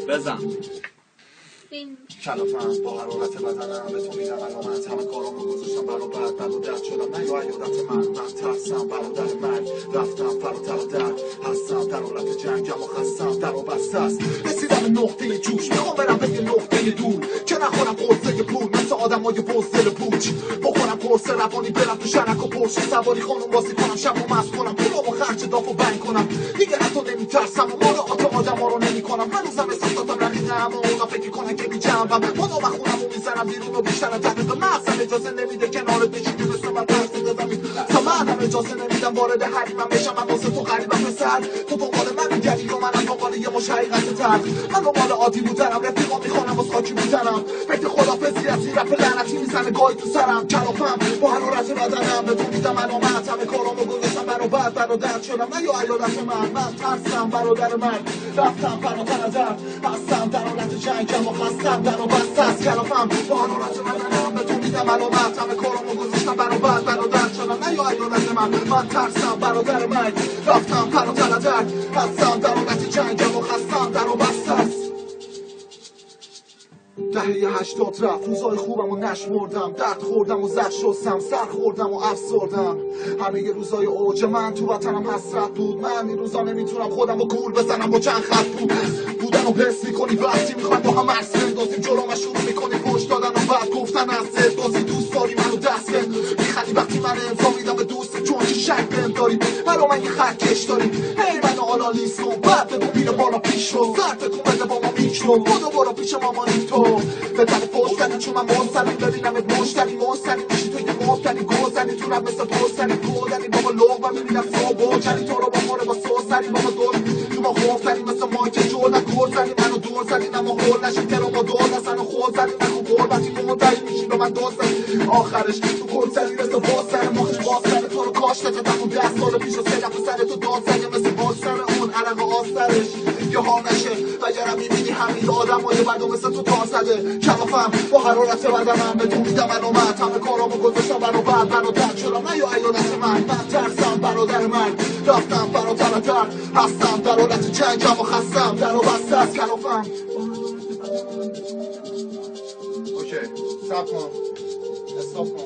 بزن کلافم با حرارت بدنم به تو میدم علامت همه کارامو گذاشتم برابر بد و درد شدم نه یا عیادت من ترسم برادر من رفتم فراتر در هستم در حالت جنگم و خستم در و بسته است رسیدم نقطه جوش میخوام برم به یه نقطه دور که نخورم قرصه پول مثل آدمای بزدل پوچ بخورم قرص روانی برم تو شرک و پرشه سواری خانم بازی کنم شب و مست کنم پولامو خرج داف و بنگ کنم دیگه حتی نمیترسم و مراعات آدما رو نمیکنم هنوزم احساساتم رقیقه اما اونا فکر کنن که بی‌جنبم خودم خونم و میزنم بیرون و بیشتر از دقیقه مغزم اجازه نمیده کنارت بشینی مثل من ترس زمین تا منم اجازه نمیدم وارد حریمم بشم من واسه تو غریبم پسر تو دنبال من میگردی و منم دنبال یه مش حقیقت تر من دنبال عادی بودنم رفیقا میخوانم واسه خاکی بودنم فکر خدافظی از این رپ لعنتی میزنه گاهی تو سرم کلافم با حرارت بدنم به تو میدم علامت همه کارامو گذاشتم برابر بد و درد شدم نه یا عیادت من ترسم برادر من رفتم فراتر از در هستم در حالت جنگم و خستم در و بسته است کلافم با حرارت بدنم به تو میدم علامت همه کارامو گذاشتم برابر بد و درد شدم نه یا عیادت من ترسم برادر من رفتم فراتر از در هستم در حالت جنگم و خستم در و بسته است دهه 80 رفت روزای خوبم و نشمردم درد خوردم و زد شستم سر خوردم و افسردم همه ی روزای اوج من تو وطنم حسرت بود من این روزا نمیتونم خودم رو گول بزنم با چند خط بود بودن و حس میکنی وقتی میخوایم با هم عرص بندازیم جلو و شروع میکنی پشت دادن و بعد گفتن از بازی دوست داری منو دست کن میخندی وقتی من انفا میدم به دوست چون که شک بهم داری برا من یه خط کش داری هی منو حالا لیست کن بعد بگو میره بالا پیش رو سر تکون بده با ما میکرو بودو برو پیش مامانی تو به تن پشت کنی چون من منسلیم ببینم مشتری میشی تو یه مفتنی گوزنی تو رب مثل پستنی گودنی بابا لغ و میبینم تو بوجنی تو رو با خوره با سوسنی بابا دور تو با خوفتنی مثل مایک جردن گرزنی منو دور زنی نما خور نشی ترا با دور نسن و خود زنی نکو قربتی مدعی میشی به من دوست زنی آخرش تو کنسلی مثل بازسن ماخش بازسن تو رو کاش نجدم و 10 سال پیش و 3 دفعه سر تو داد زنی مثل بازسن اون علق آسترش یه ها نشه وگرم میبینی همین آدم های بدو مثل تو تا زده کلافم با حرارت بدنم به تو میدم علامت همه کارامو گذاشتم برابر بد و درد شدم نه یا عیادت من ترسم برادر من رفتم فراتر در هستم در حالت جنگم و خستم در و بسته از کلافم اوکی سب کن استاپ کن